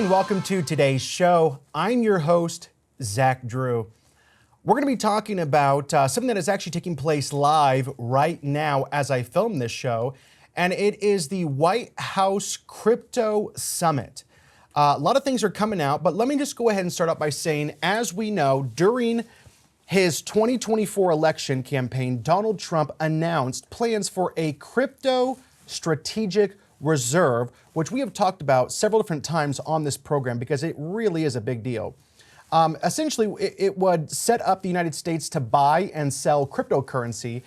and welcome to today's show. I'm your host, Zach Drew. We're going to be talking about something that is actually taking place live right now as I film this show, and it is the White House Crypto Summit. A lot of things are coming out, but let me just go ahead and start out by saying, as we know, during his 2024 election campaign, Donald Trump announced plans for a crypto strategic reserve, which we have talked about several different times on this program because it really is a big deal. Essentially, it would set up the United States to buy and sell cryptocurrency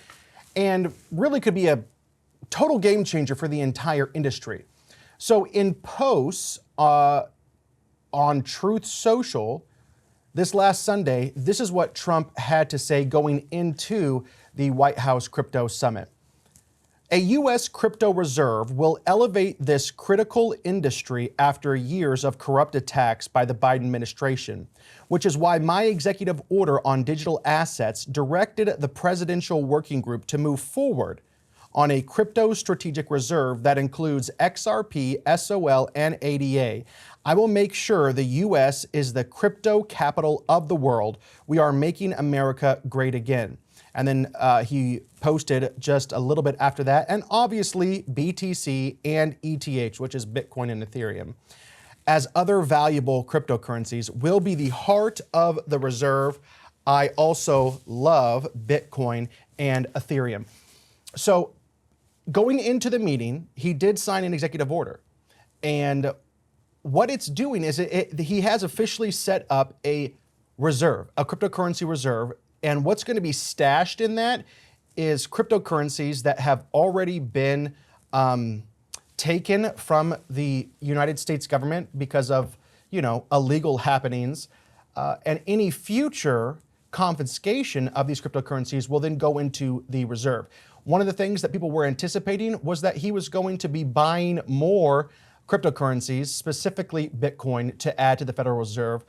and really could be a total game changer for the entire industry. So in posts on Truth Social this last Sunday, this is what Trump had to say going into the White House Crypto Summit. A U.S. crypto reserve will elevate this critical industry after years of corrupt attacks by the Biden administration, which is why my executive order on digital assets directed the Presidential Working Group to move forward on a crypto strategic reserve that includes XRP, SOL, and ADA. I will make sure the U.S. is the crypto capital of the world. We are making America great again. And then he posted just a little bit after that, and obviously BTC and ETH, which is Bitcoin and Ethereum, as other valuable cryptocurrencies, will be the heart of the reserve. I also love Bitcoin and Ethereum. So going into the meeting, he did sign an executive order. And what it's doing is he has officially set up a reserve, a cryptocurrency reserve. And what's going to be stashed in that is cryptocurrencies that have already been taken from the United States government because of, illegal happenings. And any future confiscation of these cryptocurrencies will then go into the reserve. One of the things that people were anticipating was that he was going to be buying more cryptocurrencies, specifically Bitcoin, to add to the Federal Reserve.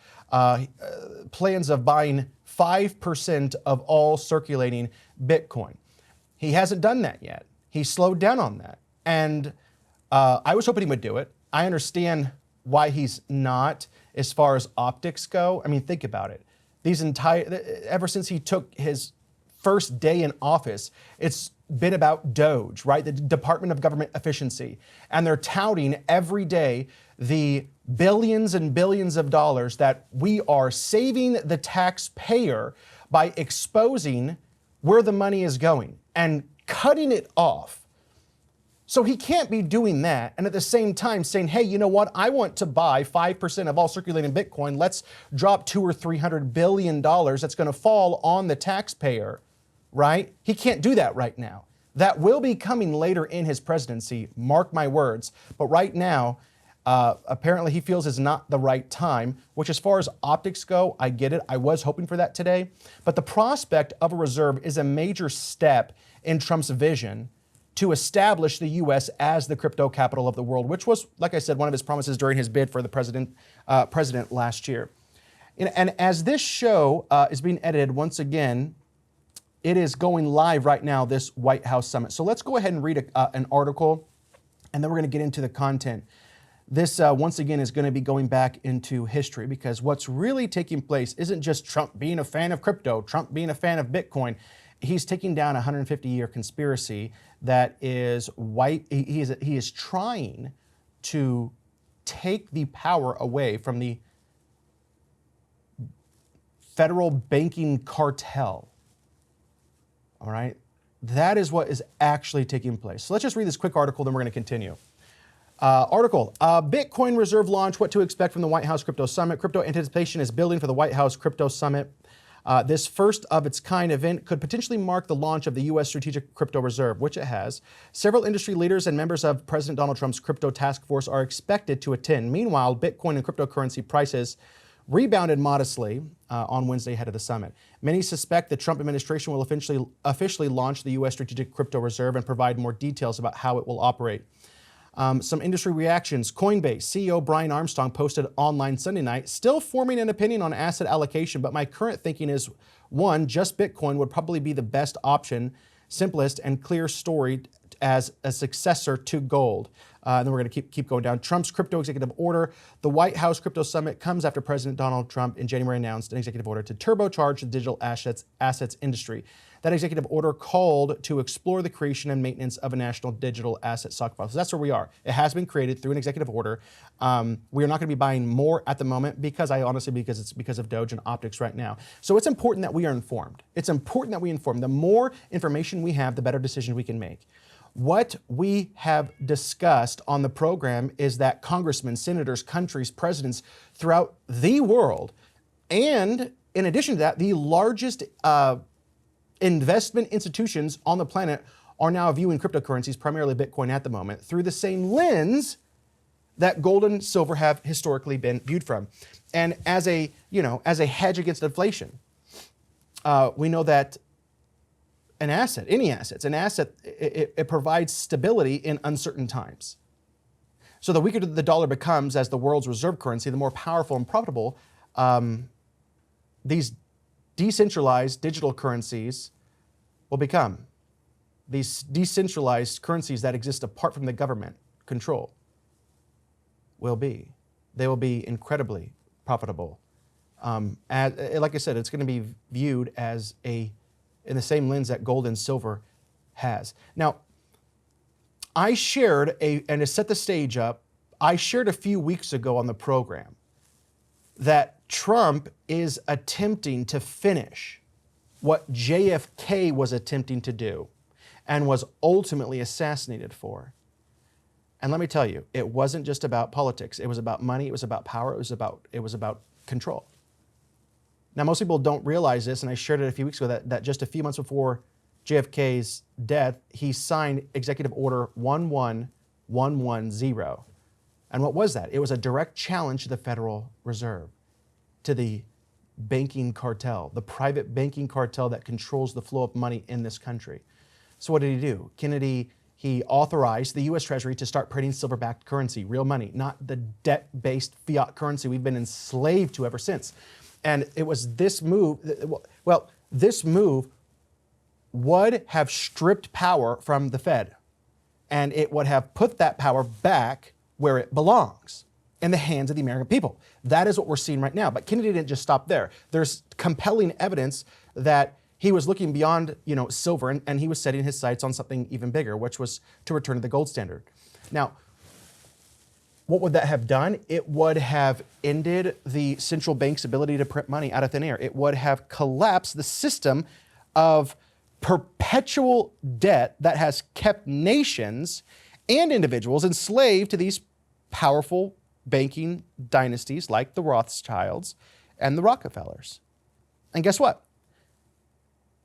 Plans of buying 5% of all circulating Bitcoin. He hasn't done that yet. He slowed down on that. And I was hoping he would do it. I understand why he's not as far as optics go. I mean, think about it. Ever since he took his first day in office, it's been about DOGE, right? The Department of Government Efficiency. And they're touting every day the billions and billions of dollars that we are saving the taxpayer by exposing where the money is going and cutting it off. So he can't be doing that and at the same time saying, hey, you know what? I want to buy 5% of all circulating Bitcoin. Let's drop $200 or $300 billion that's going to fall on the taxpayer, right? He can't do that right now. That will be coming later in his presidency, mark my words. But right now, apparently he feels is not the right time, which as far as optics go, I get it. I was hoping for that today. But the prospect of a reserve is a major step in Trump's vision to establish the U.S. as the crypto capital of the world, which was, like I said, one of his promises during his bid for the president last year. And as this show is being edited, once again, it is going live right now, this White House Summit. So let's go ahead and read an article, and then we're going to get into the content. This, once again, is going to be going back into history because what's really taking place isn't just Trump being a fan of crypto, Trump being a fan of Bitcoin. He's taking down a 150-year conspiracy that is he is trying to take the power away from the federal banking cartel. All right? That is what is actually taking place. So let's just read this quick article, then we're going to continue. Bitcoin Reserve launch, what to expect from the White House Crypto Summit. Crypto anticipation is building for the White House Crypto Summit. This first of its kind event could potentially mark the launch of the U.S. Strategic Crypto Reserve, which it has. Several industry leaders and members of President Donald Trump's crypto task force are expected to attend. Meanwhile, Bitcoin and cryptocurrency prices rebounded modestly on Wednesday ahead of the summit. Many suspect the Trump administration will officially launch the U.S. Strategic Crypto Reserve and provide more details about how it will operate. Some industry reactions. Coinbase CEO Brian Armstrong posted online Sunday night, still forming an opinion on asset allocation, but my current thinking is, one, just Bitcoin would probably be the best option, simplest and clear story as a successor to gold. And then we're going to keep going down. Trump's crypto executive order. The White House crypto summit comes after President Donald Trump in January announced an executive order to turbocharge the digital assets industry. That executive order called to explore the creation and maintenance of a national digital asset stockpile. So that's where we are. It has been created through an executive order. We are not going to be buying more at the moment because it's because of Doge and optics right now. So it's important that we are informed. It's important that we inform. The more information we have, the better decisions we can make. What we have discussed on the program is that congressmen, senators, countries, presidents throughout the world, and in addition to that, the largest investment institutions on the planet are now viewing cryptocurrencies, primarily Bitcoin at the moment, through the same lens that gold and silver have historically been viewed from. And as a hedge against inflation, we know that an asset, it provides stability in uncertain times. So the weaker the dollar becomes as the world's reserve currency, the more powerful and profitable these decentralized digital currencies will become. These decentralized currencies that exist apart from the government control will be. They will be incredibly profitable. Like I said, it's going to be viewed as in the same lens that gold and silver has. Now, I shared and to set the stage up, I shared a few weeks ago on the program that Trump is attempting to finish what JFK was attempting to do and was ultimately assassinated for. And let me tell you, it wasn't just about politics. It was about money, it was about power, it was about control. Now, most people don't realize this, and I shared it a few weeks ago, that just a few months before JFK's death, he signed Executive Order 11110. And what was that? It was a direct challenge to the Federal Reserve, to the banking cartel, the private banking cartel that controls the flow of money in this country. So what did he do? He authorized the U.S. Treasury to start printing silver-backed currency, real money, not the debt-based fiat currency we've been enslaved to ever since. And it was this move, this move would have stripped power from the Fed, and it would have put that power back where it belongs, in the hands of the American people. That is what we're seeing right now. But Kennedy didn't just stop there. There's compelling evidence that he was looking beyond, silver, and he was setting his sights on something even bigger, which was to return to the gold standard. Now, what would that have done? It would have ended the central bank's ability to print money out of thin air. It would have collapsed the system of perpetual debt that has kept nations and individuals enslaved to these powerful banking dynasties like the Rothschilds and the Rockefellers. And guess what?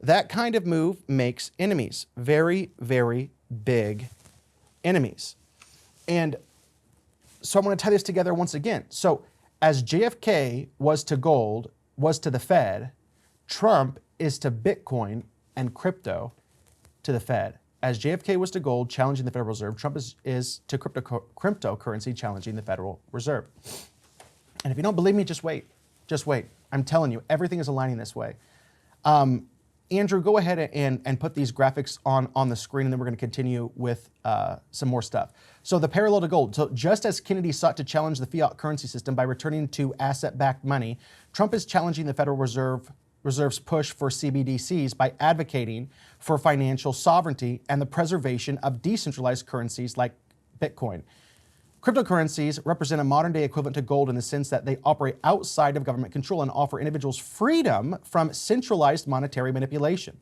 That kind of move makes enemies, very, very big enemies. And so I'm going to tie this together once again. So as JFK was to gold, was to the Fed, Trump is to Bitcoin and crypto to the Fed. As JFK was to gold, challenging the Federal Reserve, Trump is to cryptocurrency, challenging the Federal Reserve. And if you don't believe me, just wait. Just wait. I'm telling you, everything is aligning this way. Andrew, go ahead and put these graphics on the screen, and then we're going to continue with some more stuff. So the parallel to gold. So just as Kennedy sought to challenge the fiat currency system by returning to asset-backed money, Trump is challenging the Federal Reserve's push for CBDCs by advocating for financial sovereignty and the preservation of decentralized currencies like Bitcoin. Cryptocurrencies represent a modern-day equivalent to gold in the sense that they operate outside of government control and offer individuals freedom from centralized monetary manipulation.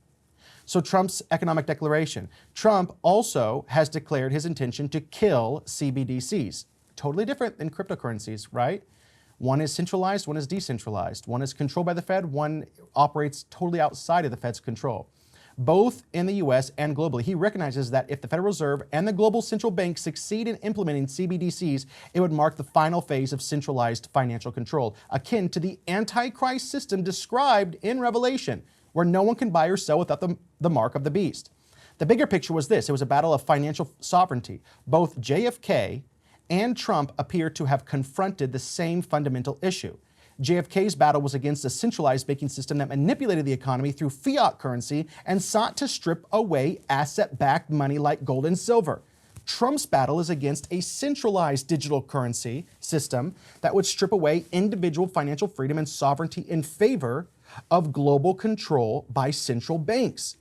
So Trump's economic declaration. Trump also has declared his intention to kill CBDCs. Totally different than cryptocurrencies, right? One is centralized, one is decentralized. One is controlled by the Fed, one operates totally outside of the Fed's control. Both in the US and globally, he recognizes that if the Federal Reserve and the global central bank succeed in implementing CBDCs, it would mark the final phase of centralized financial control, akin to the Antichrist system described in Revelation, where no one can buy or sell without the mark of the beast. The bigger picture was this. It was a battle of financial sovereignty. Both JFK and Trump appear to have confronted the same fundamental issue. JFK's battle was against a centralized banking system that manipulated the economy through fiat currency and sought to strip away asset-backed money like gold and silver. Trump's battle is against a centralized digital currency system that would strip away individual financial freedom and sovereignty in favor of global control by central banks.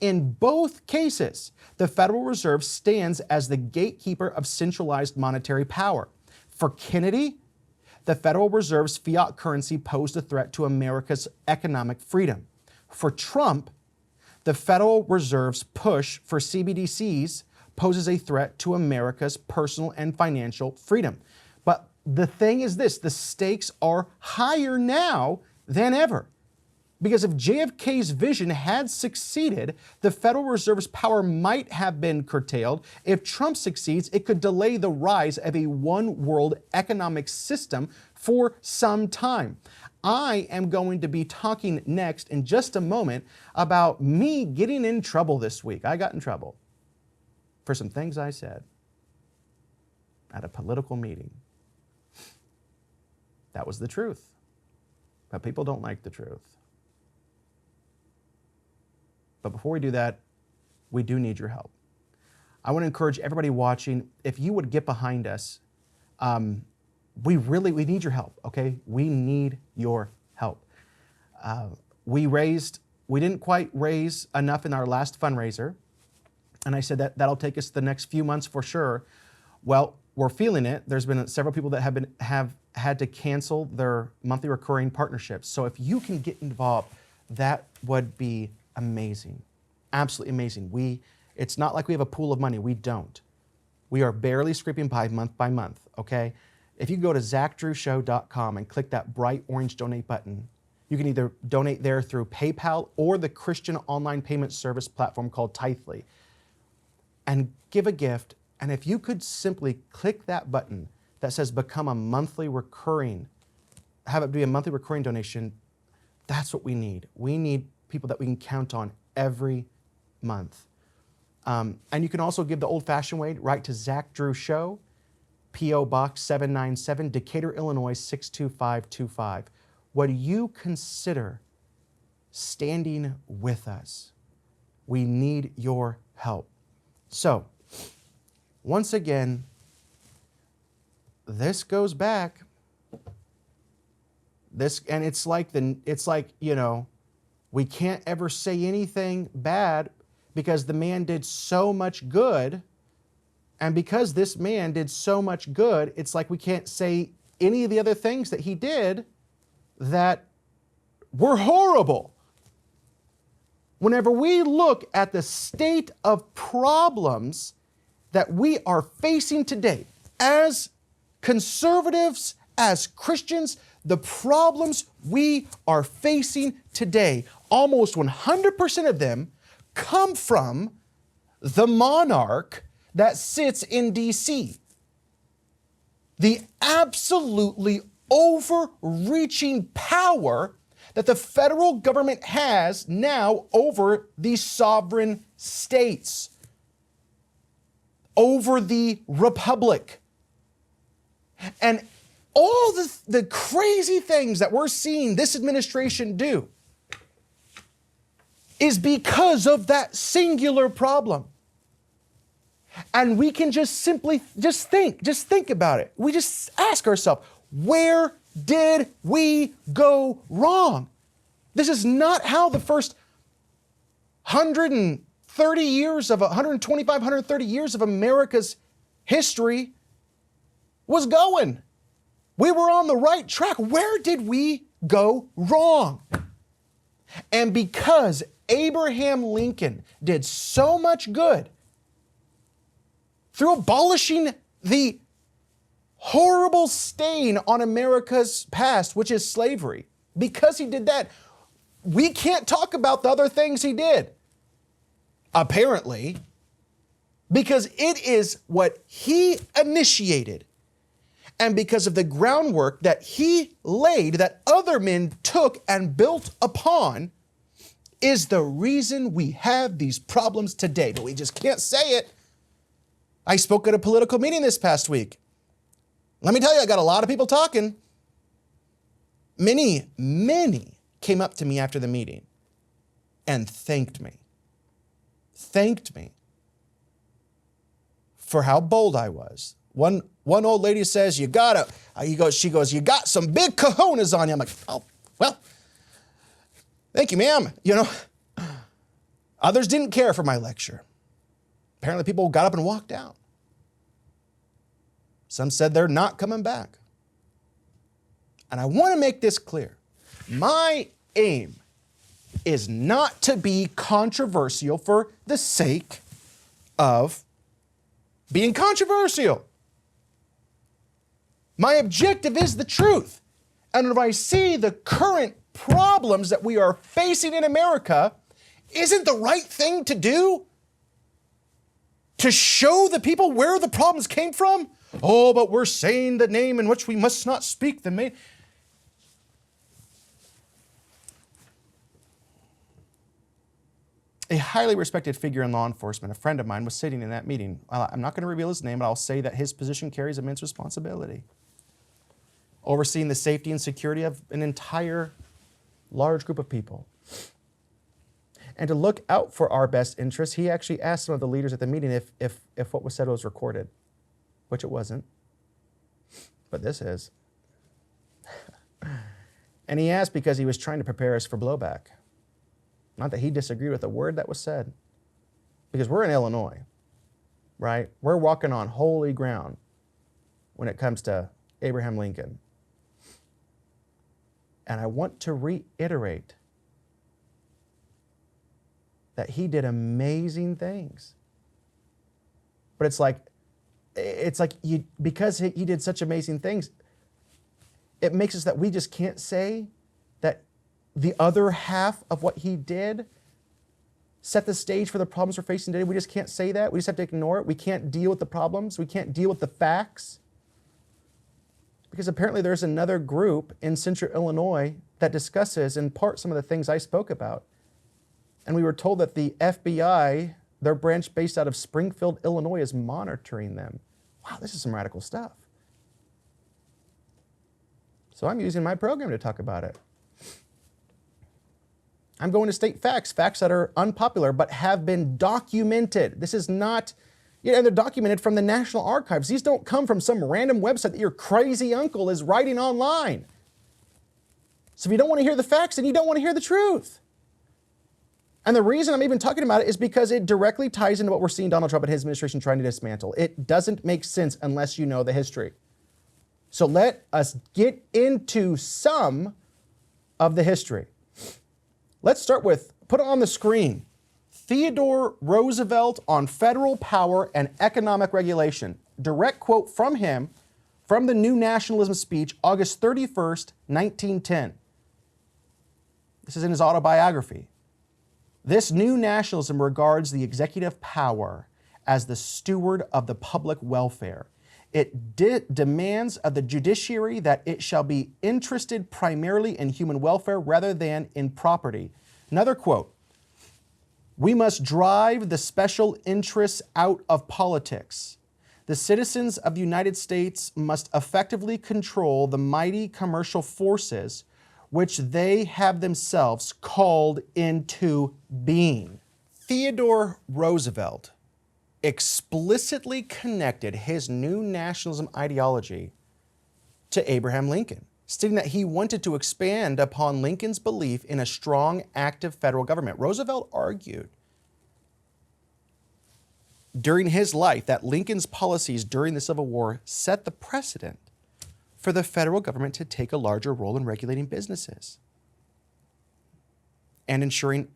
In both cases, the Federal Reserve stands as the gatekeeper of centralized monetary power. For Kennedy, the Federal Reserve's fiat currency posed a threat to America's economic freedom. For Trump, the Federal Reserve's push for CBDCs poses a threat to America's personal and financial freedom. But the thing is this, the stakes are higher now than ever. Because if JFK's vision had succeeded, the Federal Reserve's power might have been curtailed. If Trump succeeds, it could delay the rise of a one-world economic system for some time. I am going to be talking next in just a moment about me getting in trouble this week. I got in trouble for some things I said at a political meeting. That was the truth. But people don't like the truth. But before we do that, we do need your help. I want to encourage everybody watching, if you would get behind us, we need your help, okay? We need your help. We didn't quite raise enough in our last fundraiser, and I said that'll take us the next few months for sure. Well, we're feeling it. There's been several people that have had to cancel their monthly recurring partnerships. So if you can get involved, that would be amazing, absolutely amazing. It's not like we have a pool of money. We don't. We are barely scraping by month, okay? If you go to ZachDrewShow.com and click that bright orange donate button, you can either donate there through PayPal or the Christian online payment service platform called Tithely and give a gift. And if you could simply click that button that says become a monthly recurring, have it be a monthly recurring donation, that's what we need. We need people that we can count on every month. And you can also give the old-fashioned way, write to Zach Drew Show, P.O. Box 797, Decatur, Illinois 62525. Would you consider standing with us? We need your help. So, once again, this goes back. It's like, you know, we can't ever say anything bad because the man did so much good. And because this man did so much good, it's like we can't say any of the other things that he did that were horrible. Whenever we look at the state of problems that we are facing today, as conservatives, as Christians, the problems we are facing today, almost 100% of them come from the monarch that sits in D.C. The absolutely overreaching power that the federal government has now over the sovereign states, over the republic. And all the crazy things that we're seeing this administration do is because of that singular problem. And we can just simply think about it. We just ask ourselves, where did we go wrong? This is not how the first 130 years of 130 years of America's history was going. We were on the right track. Where did we go wrong? And because Abraham Lincoln did so much good through abolishing the horrible stain on America's past, which is slavery, because he did that, we can't talk about the other things he did, apparently, because it is what he initiated. And because of the groundwork that he laid, that other men took and built upon, is the reason we have these problems today. But we just can't say it. I spoke at a political meeting this past week. Let me tell you, I got a lot of people talking. Many came up to me after the meeting and thanked me for how bold I was. One old lady says, she goes, you got some big cojones on you. I'm like, oh, well, thank you, ma'am. Others didn't care for my lecture. Apparently people got up and walked out. Some said they're not coming back. And I want to make this clear. My aim is not to be controversial for the sake of being controversial. My objective is the truth. And if I see the current problems that we are facing in America, isn't the right thing to do to show the people where the problems came from? Oh, but we're saying the name in which we must not speak the name. A highly respected figure in law enforcement, a friend of mine, was sitting in that meeting. I'm not going to reveal his name, but I'll say that his position carries immense responsibility, overseeing the safety and security of an entire large group of people. And to look out for our best interests, he actually asked some of the leaders at the meeting if what was said was recorded, which it wasn't, but this is. And he asked because he was trying to prepare us for blowback. Not that he disagreed with a word that was said, because we're in Illinois, right? We're walking on holy ground when it comes to Abraham Lincoln. And I want to reiterate that he did amazing things. But it's like because he did such amazing things, it makes us that we just can't say that the other half of what he did set the stage for the problems we're facing today. We just can't say that. We just have to ignore it. We can't deal with the problems. We can't deal with the facts. Because apparently there's another group in Central Illinois that discusses in part some of the things I spoke about. And we were told that the FBI, their branch based out of Springfield, Illinois, is monitoring them. Wow, this is some radical stuff. So I'm using my program to talk about it. I'm going to state facts that are unpopular but have been documented. This is not, and they're documented from the National Archives. These don't come from some random website that your crazy uncle is writing online. So if you don't want to hear the facts, then you don't want to hear the truth. And the reason I'm even talking about it is because it directly ties into what we're seeing Donald Trump and his administration trying to dismantle. It doesn't make sense unless you know the history. So let us get into some of the history. Let's start with, put it on the screen, Theodore Roosevelt on federal power and economic regulation. Direct quote from him from the New Nationalism speech, August 31st, 1910. This is in his autobiography. This new nationalism regards the executive power as the steward of the public welfare. It demands of the judiciary that it shall be interested primarily in human welfare rather than in property. Another quote, we must drive the special interests out of politics. The citizens of the United States must effectively control the mighty commercial forces which they have themselves called into being. Theodore Roosevelt explicitly connected his new nationalism ideology to Abraham Lincoln, stating that he wanted to expand upon Lincoln's belief in a strong, active federal government. Roosevelt argued during his life that Lincoln's policies during the Civil War set the precedent for the federal government to take a larger role in regulating businesses and ensuring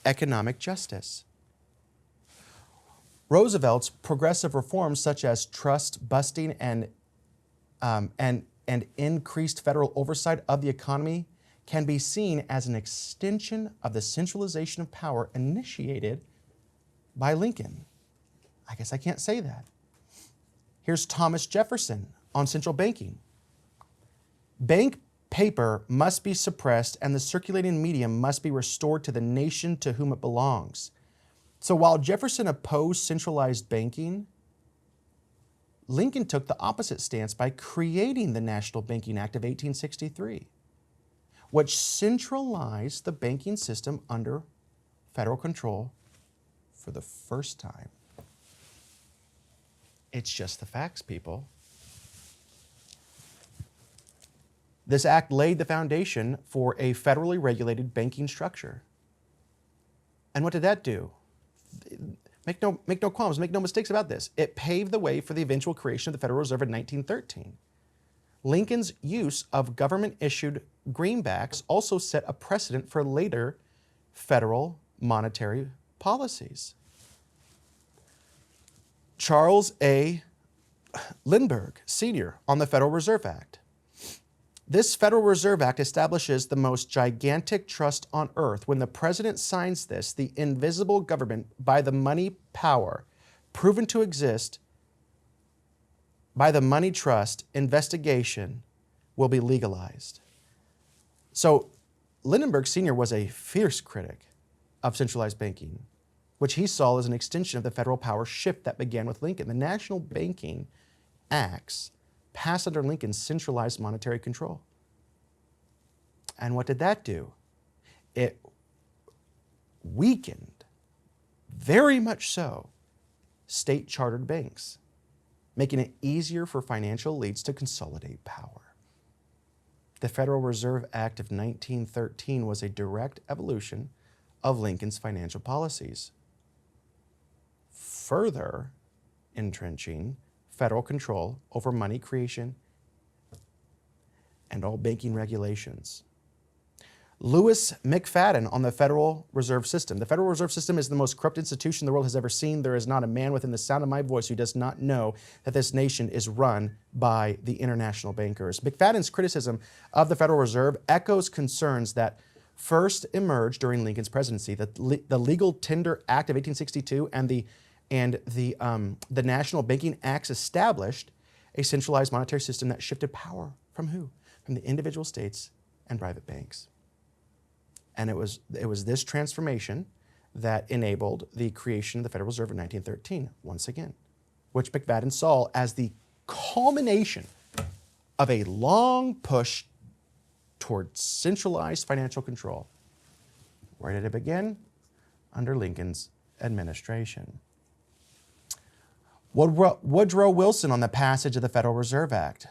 economic justice. Roosevelt's progressive reforms, such as trust busting and increased federal oversight of the economy, can be seen as an extension of the centralization of power initiated by Lincoln. I guess I can't say that. Here's Thomas Jefferson on central banking. Bank paper must be suppressed and the circulating medium must be restored to the nation to whom it belongs. So while Jefferson opposed centralized banking, Lincoln took the opposite stance by creating the National Banking Act of 1863. which centralized the banking system under federal control for the first time. It's just the facts, people. This act laid the foundation for a federally regulated banking structure. And what did that do? Make no qualms, make no mistakes about this. It paved the way for the eventual creation of the Federal Reserve in 1913. Lincoln's use of government-issued greenbacks also set a precedent for later federal monetary policies. Charles A. Lindbergh, Sr., on the Federal Reserve Act. This Federal Reserve Act establishes the most gigantic trust on earth. When the president signs this, the invisible government, by the money power proven to exist by the money trust investigation, will be legalized. So Lindbergh Sr. was a fierce critic of centralized banking, which he saw as an extension of the federal power shift that began with Lincoln. The National Banking Acts passed under Lincoln's centralized monetary control. And what did that do? It weakened, very much so, state chartered banks, making it easier for financial elites to consolidate power. The Federal Reserve Act of 1913 was a direct evolution of Lincoln's financial policies, further entrenching federal control over money creation and all banking regulations. Lewis McFadden on the Federal Reserve System. The Federal Reserve System is the most corrupt institution the world has ever seen. There is not a man within the sound of my voice who does not know that this nation is run by the international bankers. McFadden's criticism of the Federal Reserve echoes concerns that first emerged during Lincoln's presidency. The Legal Tender Act of 1862 and the National Banking Acts established a centralized monetary system that shifted power from who? From the individual states and private banks. And it was this transformation that enabled the creation of the Federal Reserve in 1913, once again, which McFadden saw as the culmination of a long push toward centralized financial control. Where did it begin? Under Lincoln's administration. Woodrow Wilson on the passage of the Federal Reserve Act.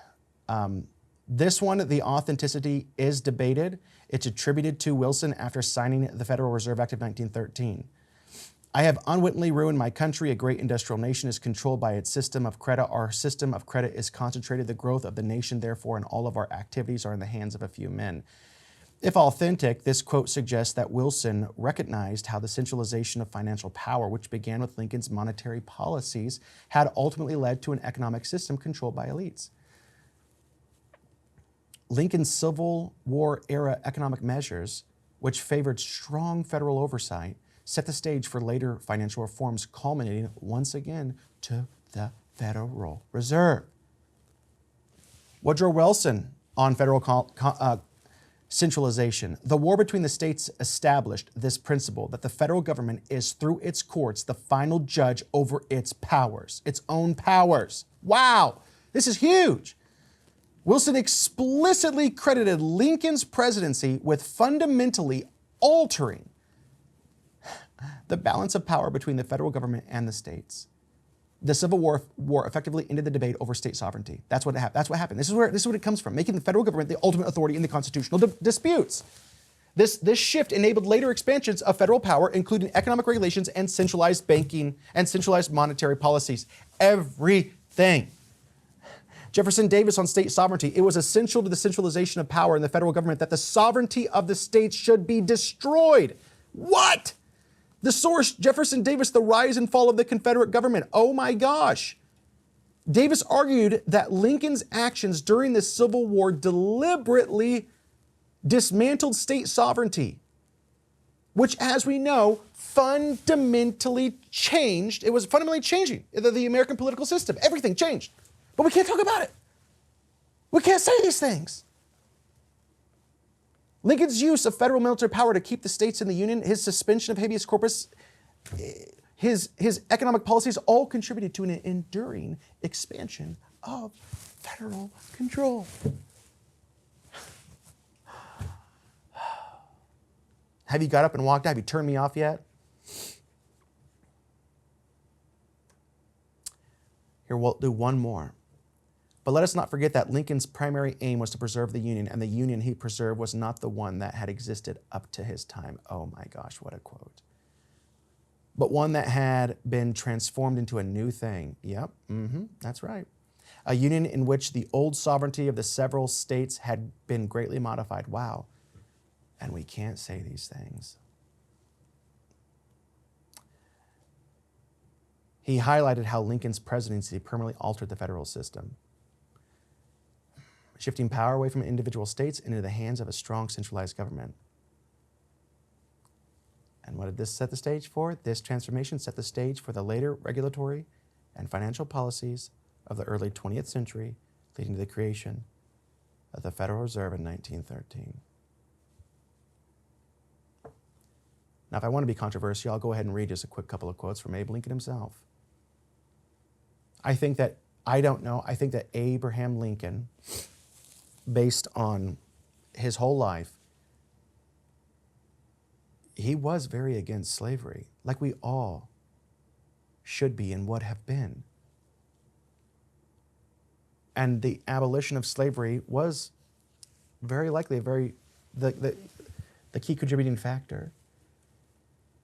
This one, the authenticity is debated. It's attributed to Wilson after signing the Federal Reserve Act of 1913. I have unwittingly ruined my country. A great industrial nation is controlled by its system of credit. Our system of credit is concentrated. The growth of the nation, therefore, and all of our activities are in the hands of a few men. If authentic, this quote suggests that Wilson recognized how the centralization of financial power, which began with Lincoln's monetary policies, had ultimately led to an economic system controlled by elites. Lincoln's Civil War-era economic measures, which favored strong federal oversight, set the stage for later financial reforms, culminating once again to the Federal Reserve. Woodrow Wilson on federal centralization. The war between the states established this principle that the federal government is, through its courts, the final judge over its powers, its own powers. Wow, this is huge. Wilson explicitly credited Lincoln's presidency with fundamentally altering the balance of power between the federal government and the states. The Civil War effectively ended the debate over state sovereignty. That's what happened. This is what it comes from, making the federal government the ultimate authority in the constitutional disputes. This shift enabled later expansions of federal power, including economic regulations and centralized banking and centralized monetary policies. Everything. Jefferson Davis on state sovereignty. It was essential to the centralization of power in the federal government that the sovereignty of the states should be destroyed. What? The source, Jefferson Davis, The Rise and Fall of the Confederate Government. Oh my gosh. Davis argued that Lincoln's actions during the Civil War deliberately dismantled state sovereignty, which, as we know, fundamentally changed. It was fundamentally changing the American political system. Everything changed. But we can't talk about it. We can't say these things. Lincoln's use of federal military power to keep the states in the Union, his suspension of habeas corpus, his economic policies all contributed to an enduring expansion of federal control. Have you got up and walked out? Have you turned me off yet? Here, we'll do one more. But let us not forget that Lincoln's primary aim was to preserve the Union, and the Union he preserved was not the one that had existed up to his time. Oh my gosh, what a quote. But one that had been transformed into a new thing. Yep, that's right. A union in which the old sovereignty of the several states had been greatly modified. Wow. And we can't say these things. He highlighted how Lincoln's presidency permanently altered the federal system, shifting power away from individual states into the hands of a strong centralized government. And what did this set the stage for? This transformation set the stage for the later regulatory and financial policies of the early 20th century, leading to the creation of the Federal Reserve in 1913. Now, if I want to be controversial, I'll go ahead and read just a quick couple of quotes from Abe Lincoln himself. I think that Abraham Lincoln, based on his whole life, he was very against slavery, like we all should be and would have been. And the abolition of slavery was very likely the key contributing factor.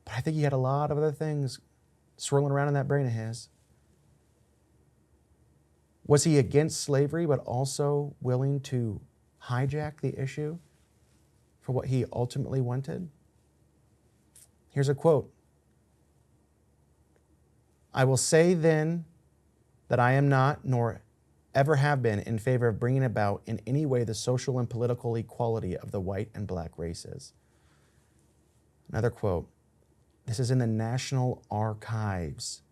But I think he had a lot of other things swirling around in that brain of his. Was he against slavery, but also willing to hijack the issue for what he ultimately wanted? Here's a quote. I will say then that I am not, nor ever have been, in favor of bringing about in any way the social and political equality of the white and black races. Another quote. This is in the National Archives.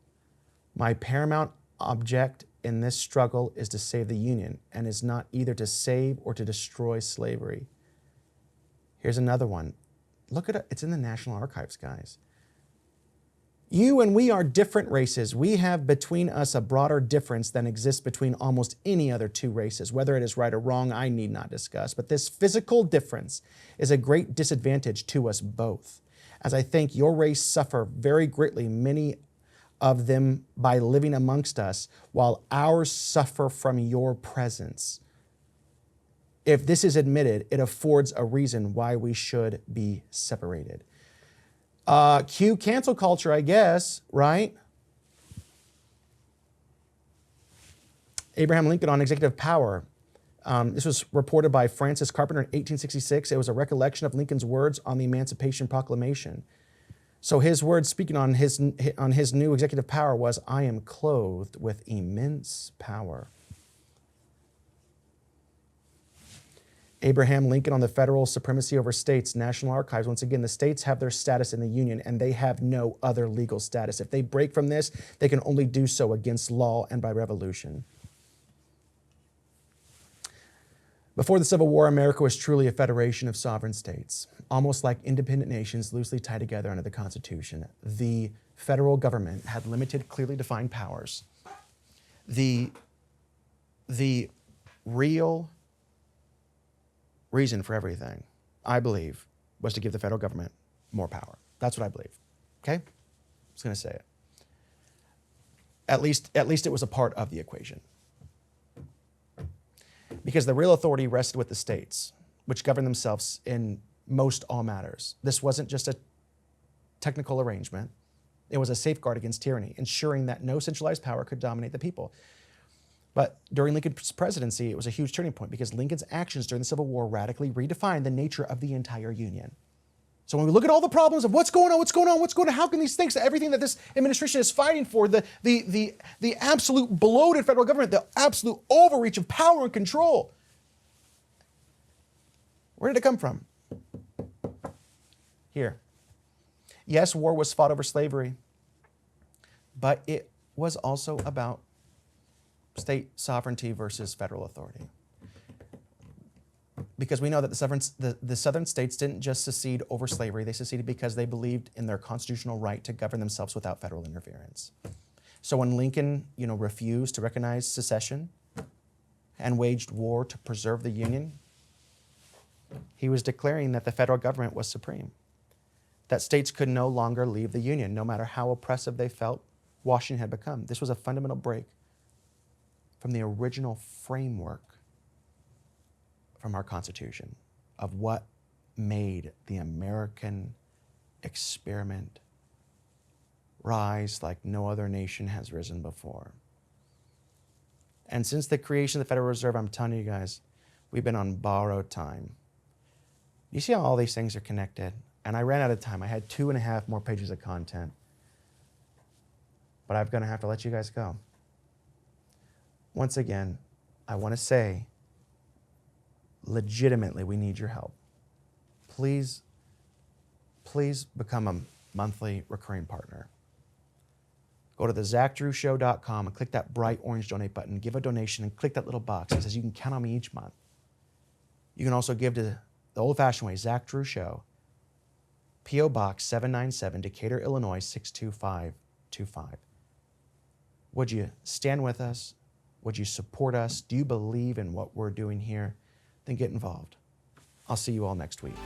My paramount object in this struggle is to save the Union, and is not either to save or to destroy slavery. Here's another one. Look at it. It's in the National Archives, guys. You and we are different races. We have between us a broader difference than exists between almost any other two races. Whether it is right or wrong, I need not discuss. But this physical difference is a great disadvantage to us both, as I think your race suffer very greatly, many of them by living amongst us, while ours suffer from your presence. If this is admitted, it affords a reason why we should be separated. Cue cancel culture, I guess, right? Abraham Lincoln on executive power. This was reported by Francis Carpenter in 1866. It was a recollection of Lincoln's words on the Emancipation Proclamation. So his words speaking on his new executive power was, I am clothed with immense power. Abraham Lincoln on the federal supremacy over states, National Archives. Once again, the states have their status in the Union, and they have no other legal status. If they break from this, they can only do so against law and by revolution. Before the Civil War, America was truly a federation of sovereign states, almost like independent nations loosely tied together under the Constitution. The federal government had limited, clearly defined powers. The real reason for everything, I believe, was to give the federal government more power. That's what I believe. Okay? I'm just going to say it. At least it was a part of the equation. Because the real authority rested with the states, which govern themselves in most all matters. This wasn't just a technical arrangement. It was a safeguard against tyranny, ensuring that no centralized power could dominate the people. But during Lincoln's presidency, it was a huge turning point because Lincoln's actions during the Civil War radically redefined the nature of the entire Union. So when we look at all the problems of what's going on, how can these things, everything that this administration is fighting for, the absolute bloated federal government, the absolute overreach of power and control, where did it come from? Here. Yes, war was fought over slavery, but it was also about state sovereignty versus federal authority. Because we know that the southern states didn't just secede over slavery, they seceded because they believed in their constitutional right to govern themselves without federal interference. So when Lincoln, refused to recognize secession and waged war to preserve the Union, he was declaring that the federal government was supreme. that states could no longer leave the Union, no matter how oppressive they felt Washington had become. This was a fundamental break from the original framework from our Constitution of what made the American experiment rise like no other nation has risen before. And since the creation of the Federal Reserve, I'm telling you guys, we've been on borrowed time. You see how all these things are connected? And I ran out of time. I had 2.5 more pages of content. But I'm going to have to let you guys go. Once again, I want to say, legitimately, we need your help. Please, please become a monthly recurring partner. Go to thezachdrewshow.com and click that bright orange donate button. Give a donation and click that little box that says you can count on me each month. You can also give to the old-fashioned way, Zach Drew Show, P.O. Box 797, Decatur, Illinois 62525. Would you stand with us? Would you support us? Do you believe in what we're doing here? Then get involved. I'll see you all next week.